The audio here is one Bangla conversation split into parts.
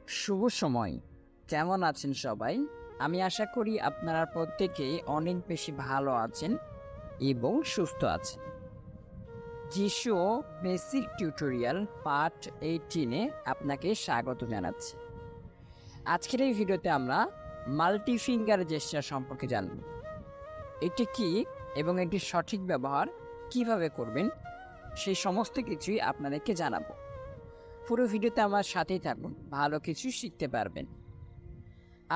শুভ সময়। কেমন আছেন সবাই? আমি আশা করি আপনারা প্রত্যেকেই অনেক বেশি ভালো আছেন এবং সুস্থ আছেন। জিশো বেসিক টিউটোরিয়াল পার্ট 18-এ আপনাকে স্বাগত জানাচ্ছি। আজকের এই ভিডিওতে আমরা মাল্টি ফিঙ্গার জেস্চার সম্পর্কে জানব। এটি কি এবং এটির সঠিক ব্যবহার কিভাবে করবেন সেই সমস্ত কিছুই আপনাদেরকে জানাবো। পুরো ভিডিওতে আমার সাথেই থাকুন, ভালো কিছু শিখতে পারবেন।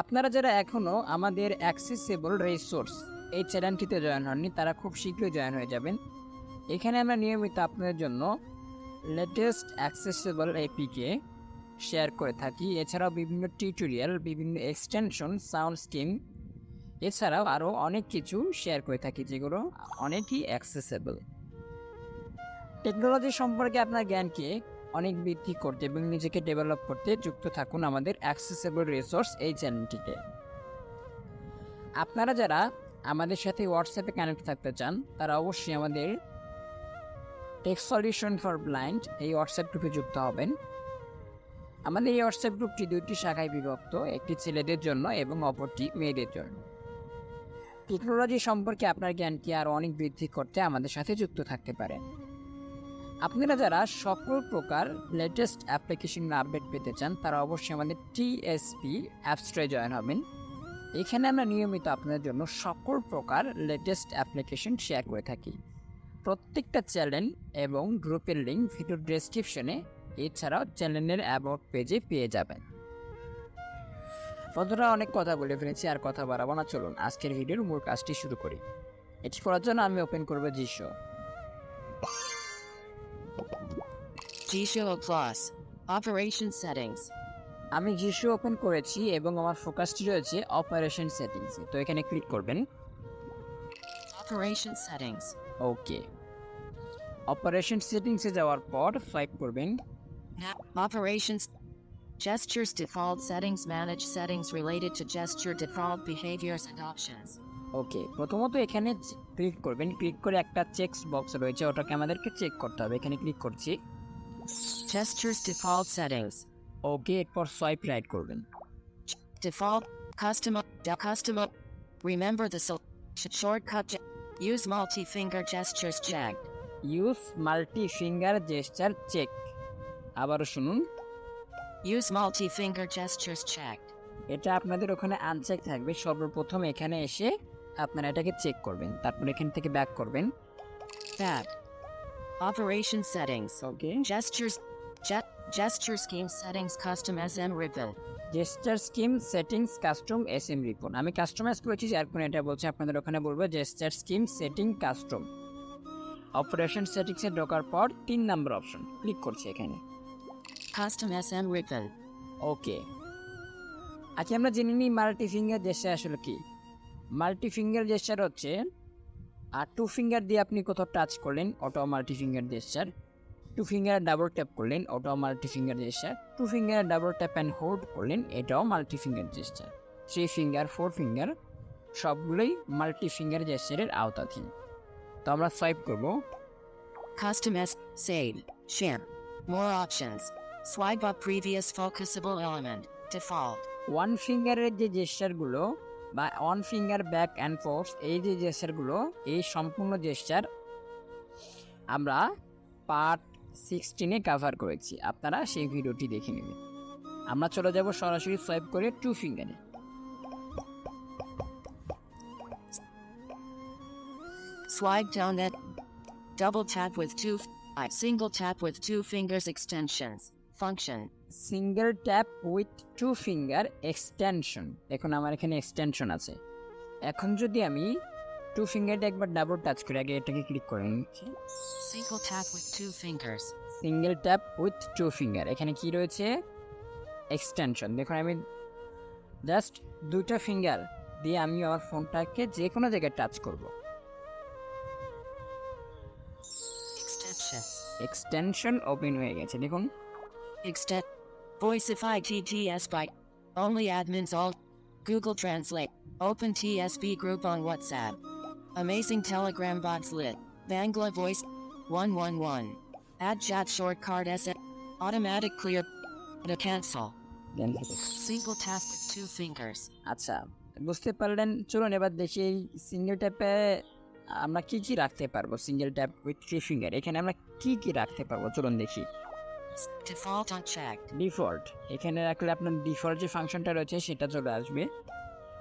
আপনারা যারা এখনও আমাদের অ্যাক্সেসেবল রিসোর্স এই চ্যানেলটিতে জয়েন হননি, তারা খুব শীঘ্রই জয়েন হয়ে যাবেন। এখানে আমরা নিয়মিত আপনাদের জন্য লেটেস্ট অ্যাক্সেসেবল এপিকে শেয়ার করে থাকি। এছাড়াও বিভিন্ন টিউটোরিয়াল, বিভিন্ন এক্সটেনশন, সাউন্ড স্কিম, এছাড়াও আরও অনেক কিছু শেয়ার করে থাকি যেগুলো অনেকই অ্যাক্সেসেবল। টেকনোলজি সম্পর্কে আপনার জ্ঞানকে অনেক বৃদ্ধি করতে এবং নিজেকে ডেভেলপ করতে যুক্ত থাকুন আমাদের অ্যাক্সেসেবল রিসোর্স এই চ্যানেলটিতে। আপনারা যারা আমাদের সাথে হোয়াটসঅ্যাপে কানেক্ট থাকতে চান, তারা অবশ্যই আমাদের টেক সলিউশন ফর ব্লাইন্ড এই হোয়াটসঅ্যাপ গ্রুপে যুক্ত হবেন। আমাদের এই হোয়াটসঅ্যাপ গ্রুপটি দুইটি শাখায় বিভক্ত, একটি ছেলেদের জন্য এবং অপরটি মেয়েদের জন্য। টেকনোলজি সম্পর্কে আপনার জ্ঞানকে আরও অনেক বৃদ্ধি করতে আমাদের সাথে যুক্ত থাকতে পারেন। আপনারা যারা সকল প্রকার লেটেস্ট অ্যাপ্লিকেশন আপডেট পেতে চান, তারা অবশ্যই আমাদের টিএসপি অ্যাপস্ট্রে জয়েন হবেন। এখানে আমরা নিয়মিত আপনাদের জন্য সকল প্রকার লেটেস্ট অ্যাপ্লিকেশন শেয়ার করে থাকি। প্রত্যেকটা চ্যানেল এবং গ্রুপের লিঙ্ক ভিডিও ডেসক্রিপশনে, এছাড়াও চ্যানেলের অ্যাবাউট পেজে পেয়ে যাবেন। বন্ধুরা, অনেক কথা বলে ফেলেছি, আর কথা বাড়াবো না, চলুন আজকের ভিডিওর মূল কাজটি শুরু করি। এটি করার জন্য আমি ওপেন করব জিশো। G-Show Plus. Operation Settings. আমি জিশো ওপেন করেছি এবং আমার ফোকাসটি রয়েছে অপারেশন সেটিংসে। তো এখানে ক্লিক করবেন। Operation Settings. ওকে, অপারেশন সেটিংসে যাওয়ার পর সোয়াইপ করবেন। Now, Operations. Gestures Default Settings. Manage settings related to gesture default behaviors and options. ওকে, প্রথমত এখানে ক্লিক করবেন। ক্লিক করে একটা চেকস বক্স রয়েছে, ওটাকে আমাদেরকে চেক করতে হবে। এখানে ক্লিক করছি। Gestures Default Settings. ওকে, এরপর সোয়াইপ রাইট করবেন। Default. Custom. Remember the shortcut. Use multi-finger gestures checked. Use multi finger gesture check. আবারও শুনুন, Use multi-finger gestures checked. এটা আপনাদের ওখানে আনচেক থাকবে। সর্বপ্রথম এখানে এসে আপনারা এটাকে চেক করবেন, তারপর এখান থেকে ব্যাক করবেন। Back. Operation Settings. ওকে, Gesture Scheme Settings Custom SM Ribbon. Gesture scheme settings custom SM Ripon. আমি কাস্টমাইজ করেছি, যার কারণে এটা বলছে। আপনাদের ওখানে বলবো gesture scheme setting custom. Operation সেটিংসে ঢোকার পর 3 নম্বর অপশন ক্লিক করছি এখানে। Custom SM Ribbon. ওকে, আচ্ছা আমরা জেনে নিই মাল্টি ফিঙ্গার জেস্চার আসলে কি। মাল্টি ফিঙ্গার জেস্চার হচ্ছে আর 2 ফিঙ্গার দিয়ে আপনি কোথাও টাচ করলেন, ওটাও multi finger gesture. 2 finger double tap করলেন, ওটাও multi finger gesture. 2 finger double tap and hold করলেন, এটাও multi finger gesture. 3 finger, 4 finger সবগুলোই মাল্টি ফিঙ্গার জেস্চারের আওতাধীন। তো আমরা সোয়াইপ করব। Custom S. Save. Share. More options. Swipe up previous focusable element. Default. 1 ফিঙ্গারের যে জেস্চারগুলো বা 1 ফিঙ্গার ব্যাক অ্যান্ড ফোর্স, এই যে জেস্চারগুলো, এই সম্পূর্ণ জেস্চার আমরা পার্ট 16-এ কভার করেছি। আপনারা সেই ভিডিওটি দেখে নেবেন। আমরা চলে যাব সরাসরি সোয়াইপ করে 2 ফিঙ্গারে। Swipe down that. Double tap with single tap with 2 fingers extensions. Function. Single tap with 2 finger extension. দেখুন আমার এখানে এক্সটেনশন আছে। এখন যদি আমি 2 ফিঙ্গারটা একবার ডাবল টাচ করি, আগে এটাকে ক্লিক করে নিচ্ছি। Single tap with 2 fingers. Single tap with 2 finger, এখানে কি রয়েছে? এক্সটেনশন। দেখুন আমি জাস্ট 2টা ফিঙ্গার দিয়ে আমি আমার ফোনটাকে যে কোনো জায়গায় টাচ করব। Extension. এক্সটেনশন ওপেন হয়ে গেছে, দেখুন। Extend. Voiceify TTS by only admins all. Google Translate. Open TSB group on WhatsApp. Amazing Telegram bots lit. Bangla voice 111. Add chat short card S. Automatic clear. To cancel. জ্ঞান থেকে। Single tap with 2 fingers. আচ্ছা, বুঝতে পারলেন। চলুন এবার দেখি এই সিঙ্গেল ট্যাপে আমরা কি কি রাখতে পারবো। সিঙ্গেল ট্যাপ উইথ 3 ফিঙ্গার এখানে আমরা কি কি রাখতে পারবো চলুন দেখি। Default unchecked. ডিফল্ট এখানে রাখলে আপনার ডিফল্ট যে ফাংশনটা রয়েছে সেটা চলে আসবে।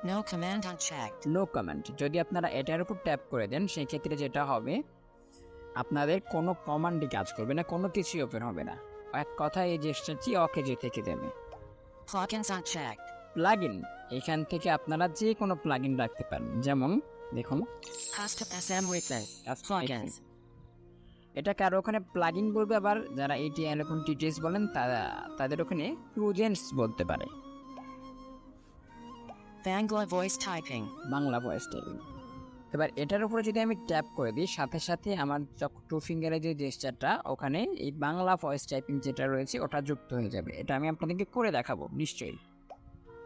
No command unchecked. No command যদি আপনারা এটার উপর ট্যাপ করে দেন সেই ক্ষেত্রে যেটা হবে আপনাদের কোনো কমান্ডই কাজ করবে না, কোনো কিছুই ওপেন হবে না। এক কথায় এই জেস্টারটি অকেজে থেকে যাবে। Plugins unchecked. প্লাগইন এখান থেকে আপনারা যে কোনো প্লাগইন রাখতে পারেন, যেমন দেখুন Custom SM ribbon. Plugins. এটা কারো ওখানে প্লাগইন বলবে, আবার যারা এটি এরকম টিটিএস বলেন তাদের ওখানে প্লুজেন্স বলতে পারে। Bangla voice typing. Bangla voice typing. এবার এটার উপরে যদি আমি ট্যাপ করে দিই সাথে সাথে আমার 2 ফিঙ্গারের যে জেস্টারটা ওখানে এই বাংলা ভয়েস টাইপিং যেটা রয়েছে ওটা যুক্ত হয়ে যাবে। এটা আমি আপনাদেরকে করে দেখাবো নিশ্চয়ই।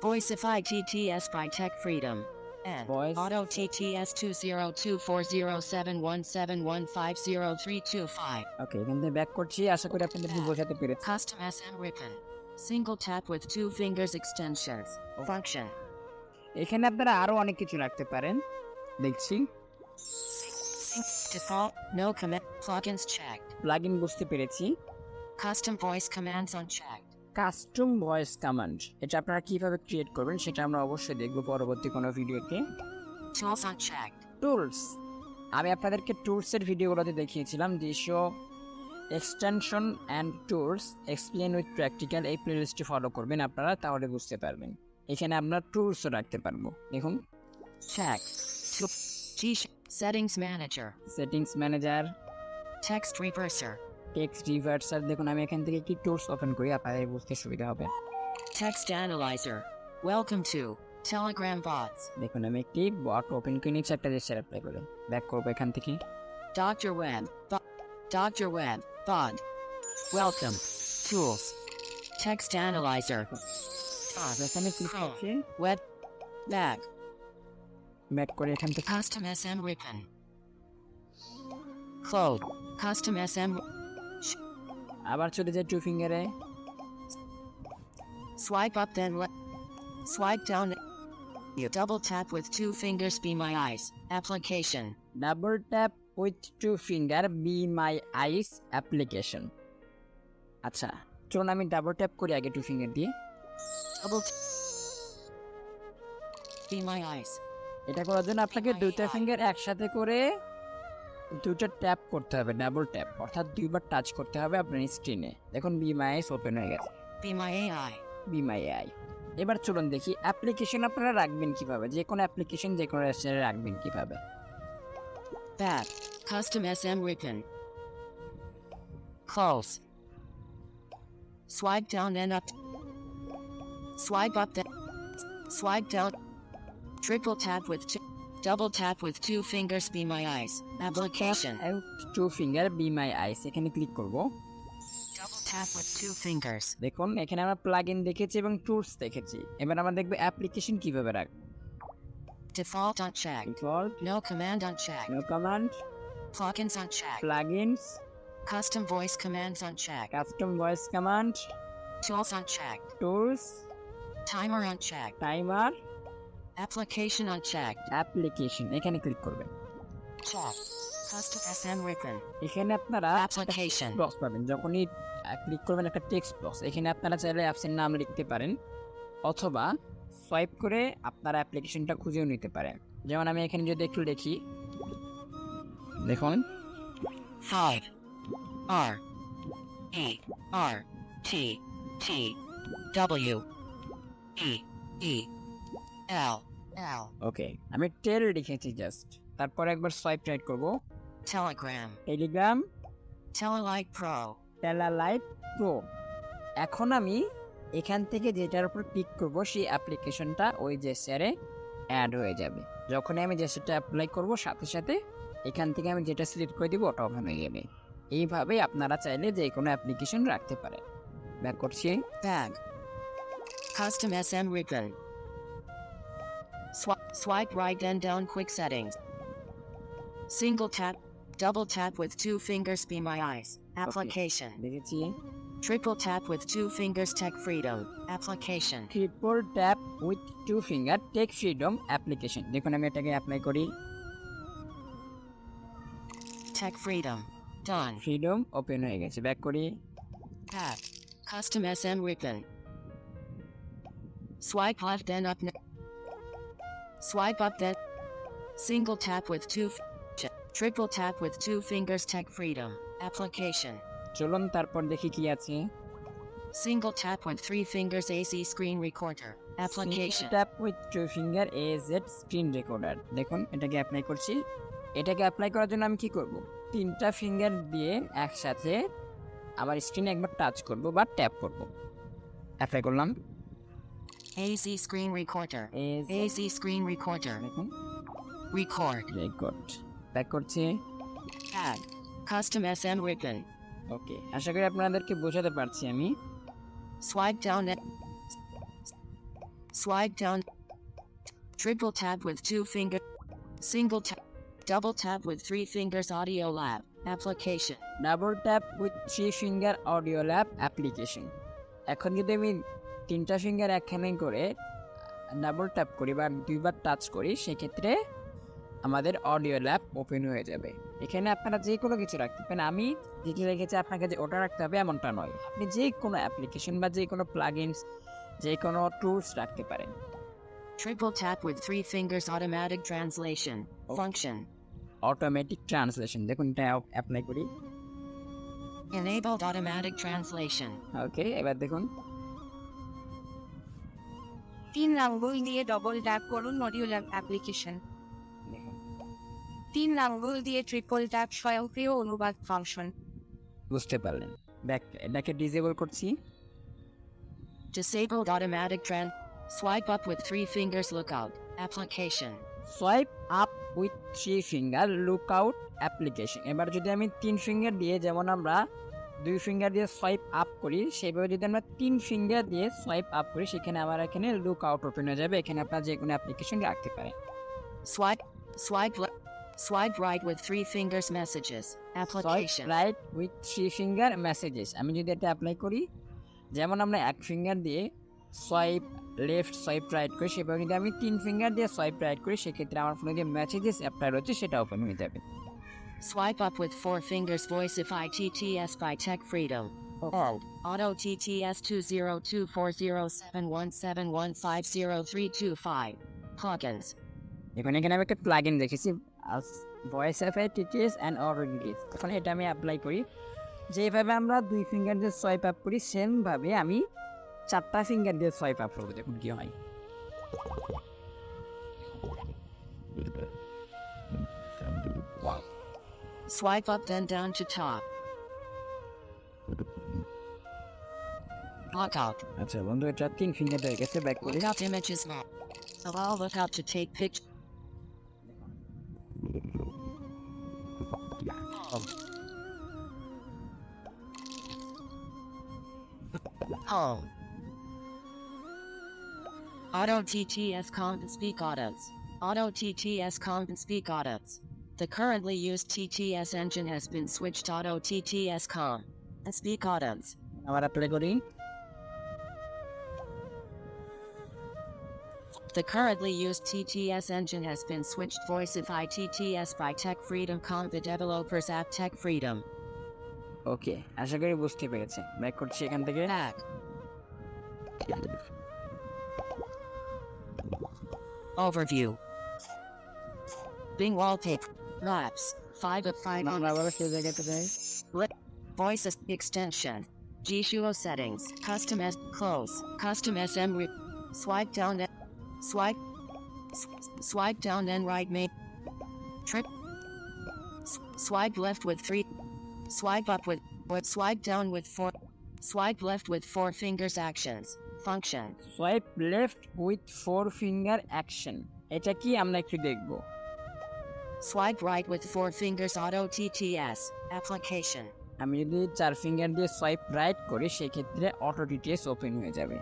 Voicify TTS by Tech Freedom. And Voice- Auto TTS 2024071715035. ওকে, এখান থেকে ব্যাক করছি, আশা করি আপনাদেরকে বোঝাতে পেরেছি। Custom SM ribbon. Single tap with 2 fingers extensions. Function. এখানে আপনারা আরো অনেক কিছু রাখতে পারেন দেখছি। Default. No command. Plugins checked. Plugin বুঝতে পেরেছি। Custom voice commands unchecked. Custom voice command এটা আপনারা কিভাবে ক্রিয়েট করবেন সেটা আমরা অবশ্যই দেখব পরবর্তী কোনো ভিডিওতে। Tools unchecked. টুলস আমি আপনাদেরকে টুলসের ভিডিওগুলোতে দেখিয়েছিলাম। যেসব extension and tools explain with practical এই প্লেলিস্টটি ফলো করবেন আপনারা, তাহলে বুঝতে পারবেন। এখানে আমরা টুলসও রাখতে পারবো। দেখুন Check. G settings manager. Settings manager, Text reverser. Text reverser. দেখুন আমি এখান থেকে কি টুলস ওপেন করি আপনাদের বুঝতে সুবিধা হবে। Text analyzer. Welcome to Telegram bots. দেখুন আমি একটি বট ওপেন করে নিচ্ছি, একটা জেস্টার অ্যাপ্লাই করে ব্যাক করবো এখান থেকে। Dr. Web. Dr. Web. Bot. Welcome. Tools. Text analyzer. এখানে ক্লিক করছি, Web. Back. ব্যাক করে এখান থেকে Custom SM ribbon. Close. Custom SM. আবার চলে যায় 2 ফিঙ্গারে। Swipe up then swipe down. You double tap with 2 fingers. Be my eyes. Application. Double tap with 2 finger B my Eyes application. আচ্ছা চলুন আমি ডাবল ট্যাপ করি আগে 2 ফিঙ্গার দিয়ে। Double. Be my eyes. এটা করার জন্য আপনাকে 2টা ফিঙ্গার একসাথে করে 2টা ট্যাপ করতে হবে, ডাবল ট্যাপ অর্থাৎ 2বার টাচ করতে হবে আপনার স্ক্রিনে। দেখুন বি মাই আইস ওপেন হয়ে গেছে। Be my AI. B my I. এবার চলুন দেখি অ্যাপ্লিকেশন আপনারা রাখবেন কিভাবে, যে কোনো অ্যাপ্লিকেশন যে কোনো রেস্টুরেন্টে রাখবেন কিভাবে। Back. Custom SM ribbon. Close. Swipe down and up. Swipe up then. Swipe down. Triple tap with double tap with 2 fingers. Be my eyes. Application. 2 finger B my eyes এখানে ক্লিক করব। Double tap with 2 fingers. দেখুন এখানে আমরা প্লাগইন দেখেছি এবং টুলস দেখেছি। এবার আমরা দেখব অ্যাপ্লিকেশন কিভাবে রাখবো। Default unchecked. Default, No command unchecked. No command, Plugins unchecked. Plugins, Custom voice commands unchecked. Custom voice command, Tools unchecked. Tools, Timer unchecked. Timer, Application unchecked. Application এখানে ক্লিক করবেন। Check. Custom SM ribbon. এখানে আপনারা Application. বক্স পাবেন, যখনই ক্লিক করবেন একটা টেক্সট বক্স, এখানে আপনারা চাইলে অ্যাপসের নাম লিখতে পারেন অথবা সোয়াইপ করে আপনারা অ্যাপ্লিকেশনটা খুঁজেও নিতে পারেন। যেমন আমি এখানে যদি একটু লিখি, দেখুন 5 R E R T T W E E L L. ওকে আমি টেল লিখেছি জাস্ট, তারপর একবার সোয়াইপ রাইট করব। Telegram. Telegram, Telelite Pro. Telelite Pro. এখন আমি এখান থেকে যেটার উপর ক্লিক করব সেই অ্যাপ্লিকেশনটা ওই জেস্টারে অ্যাড হয়ে যাবে। যখনই আমি জেস্টারটা অ্যাপ্লাই করব সাথে সাথে এখান থেকে আমি যেটা সিলেক্ট করে দিব ওটা ওপেন হয়ে যাবে। এইভাবেই আপনারা চাইলে যে কোনো অ্যাপ্লিকেশন রাখতে পারেন। ব্যাক করছি। Bag. Custom SM ribbon. Swipe right and down quick settings. Single tap, double tap with 2 fingers. Be my eyes. Application. দেখেছি Triple tap with 2 fingers Tech Freedom. Application. Triple tap with 2 finger Tech Freedom application. দেখুন আমি এটাকে অ্যাপ্লাই করি। Tech Freedom. Done. Freedom open হয়ে গেছে। ব্যাক করি। Tap. Custom SM ribbon. Swipe left then up. Swipe up then. Single tap with 2. Triple tap with 2 fingers Tech Freedom. Application. চলুন তারপর দেখি কি আছে। Single tap with 3 fingers AC screen recorder. Application. Tap with 2 finger AZ screen recorder. দেখুন এটাকে অ্যাপ্লাই করছি। এটাকে অ্যাপ্লাই করার জন্য আমি কি করব, 3টা ফিঙ্গার দিয়ে একসাথে আমার স্ক্রিনে একবার টাচ করব বা ট্যাপ করব। অ্যাপ্লাই করলাম। AZ screen recorder. AZ AZ screen recorder. দেখুন Record. রেকর্ড। ব্যাক করছি। Tag. Custom SM ribbon. ওকে, আশা করি আপনাদেরকে বোঝাতে পারছি আমি। Swipe down at. Swipe down. Triple tap with 2 fingers. Single tap. Double tap with 3 fingers Audio Lab. Application. Double tap with 3 finger audio lab application. এখন যদি আমি 3টা ফিঙ্গার একখানে করে ডাবল ট্যাপ করি বা 2বার টাচ করি, সেক্ষেত্রে আমাদের অডিও ল্যাব ওপেন হয়ে যাবে। এখানে আপনারা যে কোনো কিছু রাখতে পারেন। আমি যেটি রেখেছি আপনাকে যে ওটা রাখতে হবে এমনটা নয়, আপনি যে কোনো অ্যাপ্লিকেশন বা যে কোনো প্লাগইনস, যে কোনো টুলস রাখতে পারেন। Triple tap with 3 fingers automatic translation. Function. Automatic translation, দেখুন এটা অ্যাপ্লাই করি। Enabled automatic translation. ওকে, এবার দেখুন 3 আঙ্গুল দিয়ে ডবল ট্যাপ করুন অডিও ল্যাব অ্যাপ্লিকেশন। দেখুন 3 আঙ্গুল দিয়ে ট্রিপল ট্যাপ স্বয়ংক্রিয় অনুবাদ ফাংশন। বুঝতে পারলেন। ব্যাক এটাকে ডিসেবল করছি। Disabled automatic Swipe up with 3 fingers lookout. Application. Swipe up with 3 finger lookout application. এবার যদি আমি 3 ফিঙ্গার দিয়ে, যেমন আমরা 2 ফিঙ্গার দিয়ে সোয়াইপ আপ করি, সেইভাবে যদি আমরা 3 ফিঙ্গার দিয়ে সোয়াইপ আপ করি, সেখানে আমার এখানে লুকআউট ওপেন হয়ে যাবে। এখানে আপনারা যে কোনো অ্যাপ্লিকেশন রাখতে পারেন। Swipe right with 3 fingers messages. Application. Right with 3 finger messages. আমি যদি এটা অ্যাপ্লাই করি, যেমন আমরা 1 ফিঙ্গার দিয়ে সোয়াইপ লেফট সোয়াইপ রাইট করি, সেভাবে যদি আমি 3 ফিঙ্গার দিয়ে সোয়াইপ রাইট করি, সেক্ষেত্রে আমার ফোনে যে মেসেজেস অ্যাপটা রয়েছে সেটা ওপেন হয়ে যাবে। Swipe up with 4 fingers Voicify TTS by Tech Freedom. Alt. Auto TTS 2024071715035. Plugins. এখানে আমি একটা প্লাগইন দেখেছি, ভয়েসিফাই টিটিএস অ্যান্ড অটো টিটিএস। এখন এটা আমি অ্যাপ্লাই করি। যেভাবে আমরা 2 ফিঙ্গার দিয়ে সোয়াইপ আপ করি, সেমভাবে আমি 4টা ফিঙ্গার দিয়ে সোয়াইপ আপ করবো। দেখুন কি হয়। Swipe up then down to top. Lookout. আচ্ছা বন্ধু, এটা 3 ফিঙ্গার হয়ে গেছে। ব্যাক করি। Lookout images map. Allow lookout to take pictures. Home. Auto TTS Comp and Speak Autos. Auto TTS Comp and Speak Autos. The currently used TTS engine has been switched to Auto TTS Comp and Speak Autos. আবার অ্যাপ্লাই করি। The currently used TTS engine has been switched Voicify TTS by Tech Freedom Comp the developers app Tech Freedom. ওকে, আশা করি বুঝতে পেরেছেন। ব্যাক করছি এখান থেকে। Back. Overview. Bing wallpaper. Maps. 5 of 5 on বাংলাভাবে সেই জায়গাতে যাই। voice extension. G-Shuo settings. Custom S close. Custom SM swipe down and swipe down and right main trip. Swipe left with 3. Swipe up with swipe down with 4. Swipe left with 4 fingers actions. Function. Swipe left with 4 finger action. এটা কি আমরা একটু দেখব। Swipe right with 4 fingers Auto TTS. Application. আমি যদি 4 ফিঙ্গার দিয়ে সোয়াইপ রাইট করি, সেক্ষেত্রে অটো টিটিএস ওপেন হয়ে যাবে।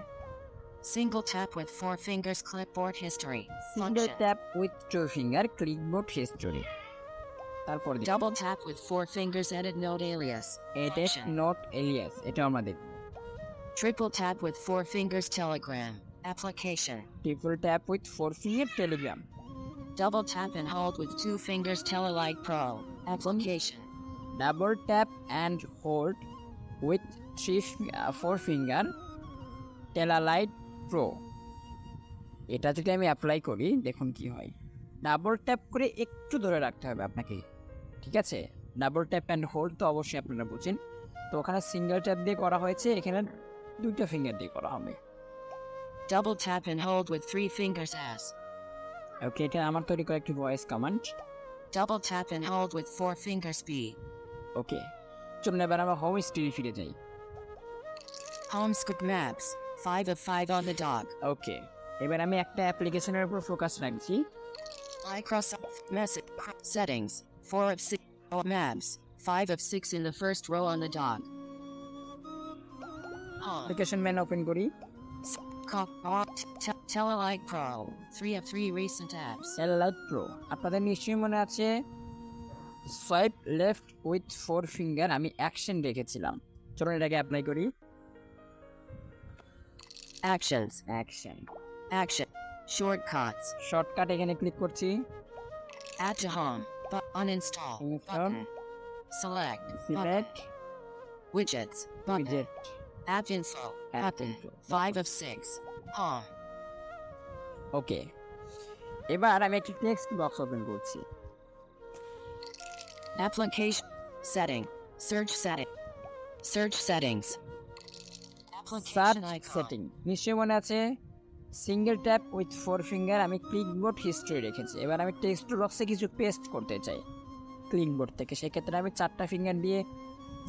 Single tap with 4 fingers clipboard history. Single Function. Tap with 2 finger clipboard history. তারপর Double tap with 4 fingers, edit node alias. Edit Function. Note alias, এটা আমরা দেখব। Triple tap with 4 fingers, Telegram. Application. Triple tap with 4 finger Telegram. Double tap and hold with 2 fingers, Telelite Pro. Application. Double tap and hold with 4 finger Telelite Pro. এটা যদি আমি অ্যাপ্লাই করি দেখুন কি হয়। ডাবল ট্যাপ করে একটু ধরে রাখতে হবে আপনাকে, ঠিক আছে? ডাবল ট্যাপ অ্যান্ড হোল্ড তো অবশ্যই আপনারা বুঝেন, তো ওখানে সিঙ্গেল ট্যাপ দিয়ে করা হয়েছে, এখানে 2টা ফিঙ্গার দিয়ে করা হবে। Double tap and hold with 3 fingers as. ওকে, এটা আমার তৈরি করা একটি voice command. Double tap and hold with 4 fingers B. ওকে, চলুন এবার আমরা হোম স্ক্রিনে ফিরে যাই। Home script maps. 5 of 5 on the dog. ওকে, এবার আমি একটা অ্যাপ্লিকেশনের উপর ফোকাস রাখছি। Microsoft Message settings. 4 of 6 maps. 5 of 6 in the first row on the dog. Home. Application menu open করি। Telelite Pro. 3 of 3 recent apps. Telelite Pro, আপনাদের নিশ্চয়ই মনে আছে সোয়াইপ লেফট উইথ 4 ফিঙ্গার আমি অ্যাকশন রেখেছিলাম। চলুন এটাকে অ্যাপ্লাই করি। Actions. Action, Action. Shortcuts. Shortcut এখানে ক্লিক করছি। Add to home. Uninstall. Uninstall. Button. Select. Button. Select Widgets. Button. উইজেট, App info. App Button. info. 5 of 6. Home. Okay, এবার আমি একটি টেক্সট বক্স ওপেন করছি। Application. Setting. Search setting. Search settings. Search Application icon. Setting, নিশ্চয়ই মনে আছে সিঙ্গেল ট্যাপ উইথ 4 ফিঙ্গার আমি ক্লিকবোর্ড হিস্ট্রি রেখেছি। এবার আমি টেক্সট বক্সে কিছু পেস্ট করতে চাই ক্লিকবোর্ড থেকে, সেক্ষেত্রে আমি 4টা ফিঙ্গার দিয়ে,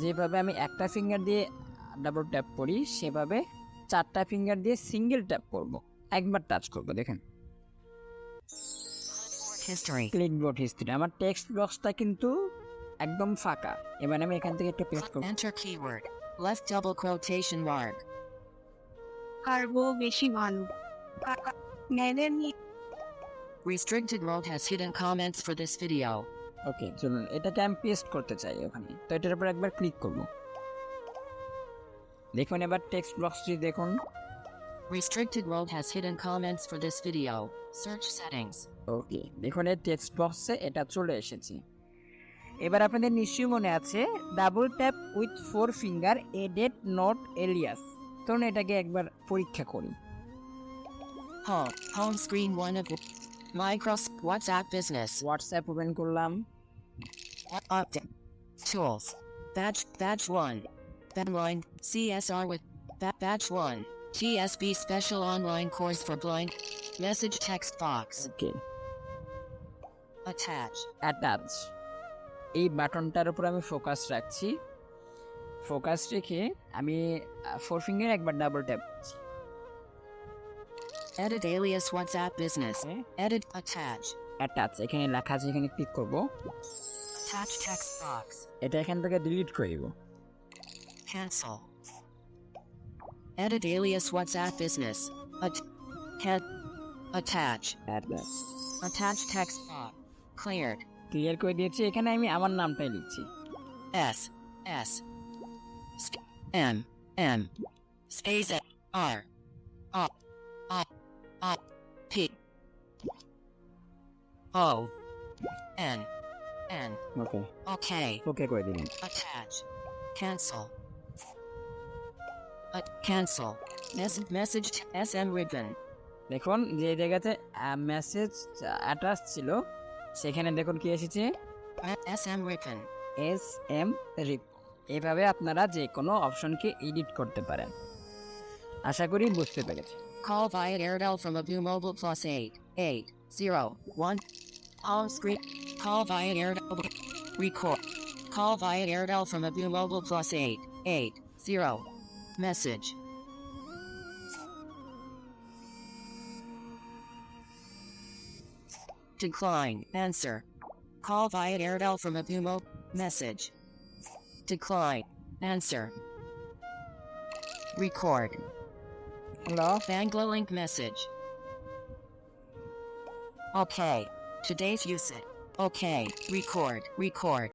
যেভাবে আমি একটা ফিঙ্গার দিয়ে ডাবল ট্যাপ করি সেভাবে 4টা ফিঙ্গার দিয়ে সিঙ্গেল ট্যাপ করব, একবার টাচ করব। দেখেন History. ক্লিকবোর্ড হিস্ট্রি, আমার টেক্সট বক্সটা কিন্তু একদম ফাঁকা। এবার আমি এখান থেকে একটা পেস্ট করব। Enter keyword. Left double quotation mark. পারবো বেশি ভালো ম্যানের Restricted mode has hidden comments for this video. ওকে, চলুন এটাকে আমি পেস্ট করতে চাই ওখানে, তো এটার উপর একবার ক্লিক করব। দেখুন এবার টেক্সট বক্সটি দেখুন। Restricted mode has hidden comments for this video. Search settings. ওকে, দেখুন এই টেক্সট বক্সে এটা চলে এসেছে। এবার আপনাদের নিশ্চয়ই মনে আছে double tap with 4 finger edit note alias, চলুন এটাকে একবার পরীক্ষা করি। Home. Home screen 1 of Microsoft WhatsApp Business. WhatsApp open করলাম। Update. Tools. Batch 1. Bedline. CSR with Batch 1. TSB Special Online Course for Blind. Message text box. Okay, Attach. Attach, এই বাটনটার উপর আমি ফোকাস রাখছি। ফোকাস রেখে আমি 4 ফিঙ্গার একবার ডাবল ট্যাপ করছি। Edit alias WhatsApp Business. Okay. Edit attach. Attach, এখানে লেখা আছে, এখানে ক্লিক করব। Attach text box. এটা এখান থেকে ডিলিট করে দিব। Cancel. Edit alias WhatsApp Business. Attach. Attach Attach text box. Cleared. Clear করে দিয়েছি, এখানে আমি আমার নামটাই লিখছি। S. M. Space R. P. O. N. ওকে, Okay. ওকে করে দিলাম। Attach. Cancel. Cancel. Message SM ribbon. দেখুন যে জায়গাতে মেসেজ অ্যাটাচ ছিল সেখানে দেখুন কি এসেছে, SM ribbon. SM রিপ। এভাবে আপনারা যে কোনো অপশনকে এডিট করতে পারেন। আশা করি বুঝতে পেরেছি। Call via Airtel from Abu Mobile plus 8801. Home screen. Call via Airtel. Record. Call via Airtel from Abu Mobile plus 880. Message. Decline. Answer. Call via Airtel from Abu Mobile. Message. Decline. Answer. Record. Hello, Banglolink message. Okay. Today's usage. Okay, record.